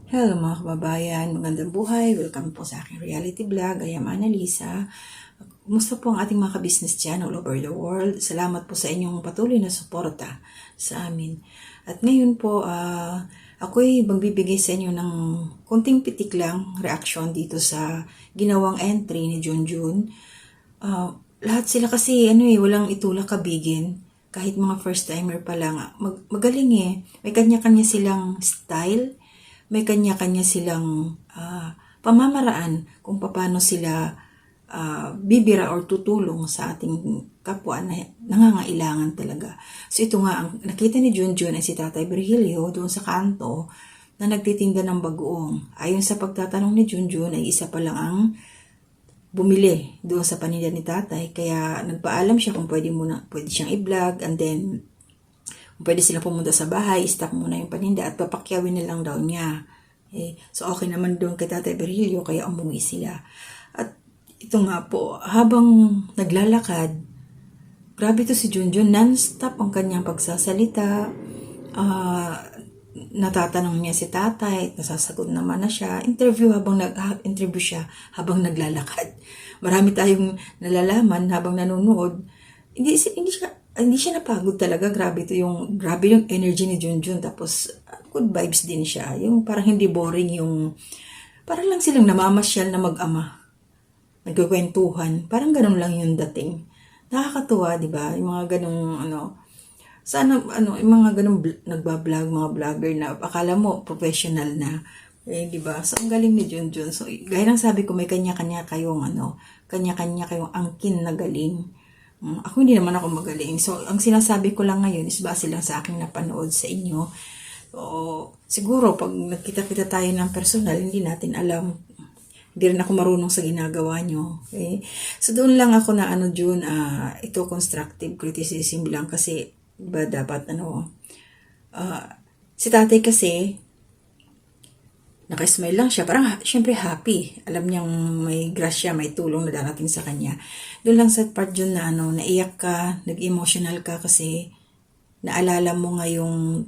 Hello mga kababayan, magandang buhay. Welcome po sa aking reality vlog. I am Annalisa. Kumusta po ang ating mga ka-business dyan all over the world? Salamat po sa inyong patuloy na suporta sa amin. At ngayon po, ako'y magbibigay sa inyo ng konting pitik lang reaction dito sa ginawang entry ni Junjun. Lahat sila kasi walang itulak kabigin. Kahit mga first timer pa lang, magaling eh. May kanya-kanya silang style. May kanya-kanya silang pamamaraan kung paano sila bibira or tutulong sa ating kapwa na nangangailangan talaga. So ito nga, ang nakita ni Junjun ay si Tatay Virgilio doon sa kanto na nagtitinda ng bagoong. Ayon sa pagtatanong ni Junjun ay isa pa lang ang bumili doon sa paninda ni Tatay. Kaya nagpaalam siya kung pwede siyang i-vlog, and then pwede sila pumunta sa bahay, stop muna yung paninda at papakyawin na lang daw niya. So okay naman doon kay Tatay Virgilio, kaya umuwi sila. At ito nga po, habang naglalakad, grabe to si Junjun, non-stop ang kanyang pagsasalita. Natatanong niya si Tatay, nasasagot naman na siya. Interview siya habang naglalakad. Marami tayong nalalaman habang nanonood. Hindi siya napagod talaga. Grabe yung energy ni Junjun. Tapos good vibes din siya. Yung parang hindi boring, yung parang lang silang namamasyal na mag-ama. Nagkukwentuhan. Parang ganun lang yung dating. Nakakatuwa, di ba? Yung mga ganung yung mga ganung nagbablog, mga vlogger na akala mo professional na. Di ba? So ang galing ni Junjun. So gaya ng sabi ko, may kanya-kanya kayong angkin na galing. Ako hindi naman ako magaling. So, ang sinasabi ko lang ngayon is base lang sa aking napanood sa inyo. So, siguro, pag nagkita-kita tayo ng personal, hindi natin alam. Hindi rin ako marunong sa ginagawa nyo. Okay? So, doon lang ako na June, ito constructive criticism lang kasi, ba dapat si Tatay kasi, naka-smile lang siya. Parang, syempre, happy. Alam niyang may grasya, may tulong na darating sa kanya. Doon lang sa part yun na naiyak ka, nag-emotional ka kasi naalala mo nga yung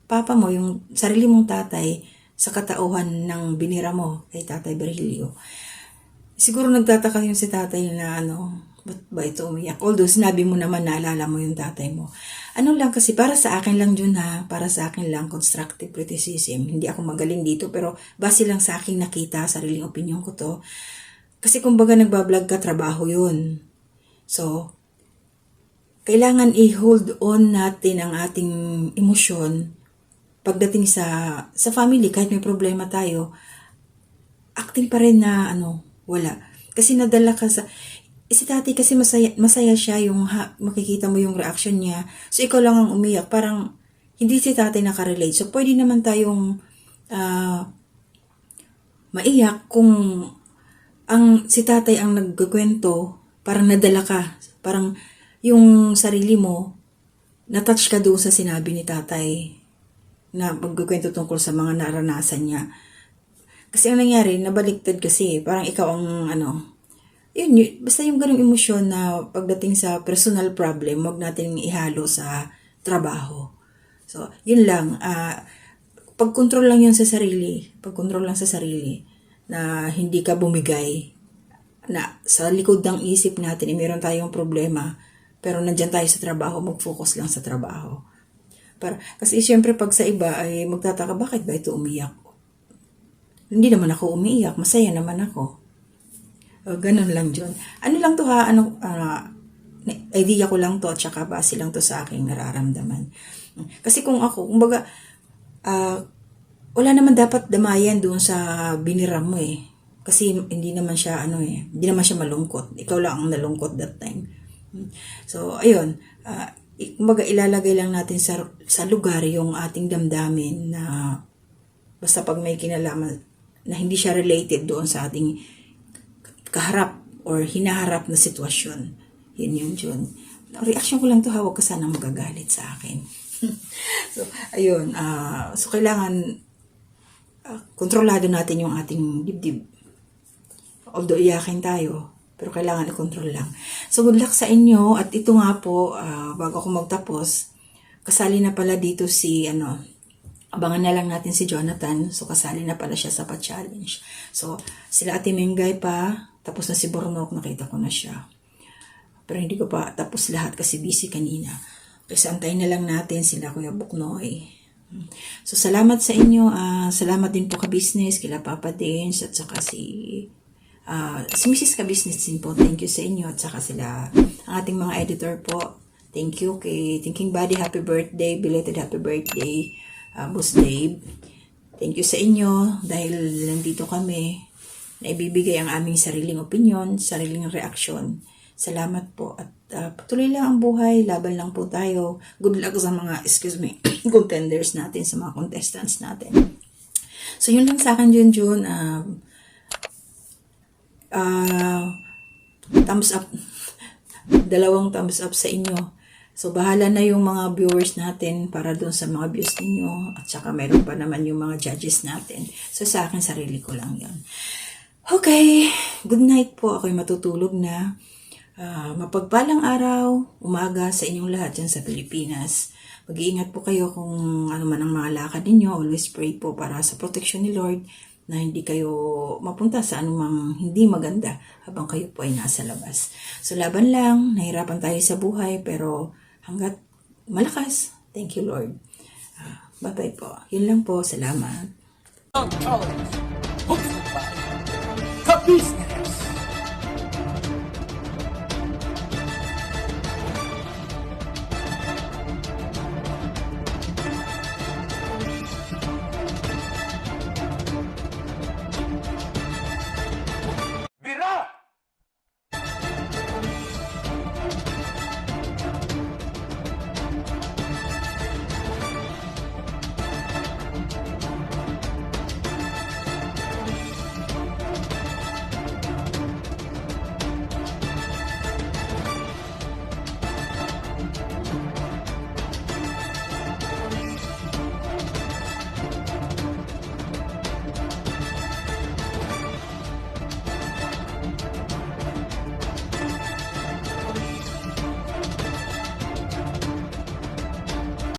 papa mo, yung sarili mong tatay sa katauhan ng binira mo kay Tatay Virgilio. Siguro nagtataka yung si tatay na ba't ba ito umiyak? Although sinabi mo naman naalala mo yung tatay mo. Lang kasi para sa akin lang yun para sa akin lang constructive criticism. Hindi ako magaling dito pero base lang sa aking nakita, sariling opinion ko to. Kasi kumbaga nagbablog ka, trabaho yun. So, kailangan i-hold on natin ang ating emosyon pagdating sa family, kahit may problema tayo, acting pa rin na wala. Kasi nadala ka si Tatay kasi masaya siya yung makikita mo yung reaction niya. So, ikaw lang ang umiyak. Parang hindi si Tatay nakarelate. So, pwede naman tayong maiyak kung si Tatay ang nagkukwento, parang nadala ka. Parang yung sarili mo, natouch ka doon sa sinabi ni Tatay na magkukwento tungkol sa mga naranasan niya. Kasi ang nangyari, nabaliktad kasi. Parang ikaw ang basta yung ganung emosyon na pagdating sa personal problem, wag natin ihalo sa trabaho. So, yun lang. Pag-control lang yun sa sarili. Pag-control lang sa sarili na hindi ka bumigay. Na sa likod ng isip natin, meron tayong problema. Pero nandyan tayo sa trabaho, mag-focus lang sa trabaho. Kasi syempre pag sa iba ay magtataka, bakit ba ito umiyak? Hindi naman ako umiiyak, masaya naman ako. Ganun lang John. Lang to idea ko lang to at saka base lang to sa aking nararamdaman. Kasi kung ako, kumbaga, wala naman dapat damayan doon sa biniram mo eh. Kasi hindi naman siya hindi naman siya malungkot. Ikaw lang ang nalungkot that time. So, ayun, kumbaga ilalagay lang natin sa lugar yung ating damdamin na basta pag may kinalaman na hindi siya related doon sa ating kaharap or hinaharap na sitwasyon. Yun John. Reaction ko lang to, huwag ka sanang magagalit sa akin. So, ayun. So, kailangan kontrolado natin yung ating dibdib. Although iyakin tayo, pero kailangan i-control lang. So, good luck sa inyo. At ito nga po, bago ako magtapos, kasali na pala dito si abangan na lang natin si Jonathan. So, kasali na pala siya sa pa-challenge. So, sila Ate Mengay pa, tapos na si Bornok, nakita ko na siya. Pero hindi ko pa tapos lahat kasi busy kanina. Kasi antayin na lang natin sila Kuya Buknoy. So, salamat sa inyo. Salamat din po ka-business, kila Papa Dins, at saka si Mrs. Ka-business din po. Thank you sa inyo. At saka sila, ang ating mga editor po. Thank you kay Thinking Buddy. Happy birthday. Belated happy birthday. Boss Dave. Thank you sa inyo dahil nandito kami na ibibigay ang aming sariling opinion, sariling reaksyon. Salamat po at patuloy lang ang buhay, laban lang po tayo. Good luck sa mga, contenders natin, sa mga contestants natin. So yun lang sa akin, Jun. Thumbs up. 2 thumbs up sa inyo. So, bahala na yung mga viewers natin para dun sa mga views ninyo. At saka meron pa naman yung mga judges natin. So, sa akin, sarili ko lang yon. Okay. Good night po. Ako'y matutulog na. Mapagpalang araw, umaga sa inyong lahat dyan sa Pilipinas. Mag-iingat po kayo kung ano man ang mga lakad ninyo. Always pray po para sa protection ni Lord na hindi kayo mapunta sa anumang hindi maganda habang kayo po ay nasa labas. So, laban lang. Nahirapan tayo sa buhay pero hanggat malakas. Thank you, Lord. Bye-bye po. Yun lang po. Salamat. Kabis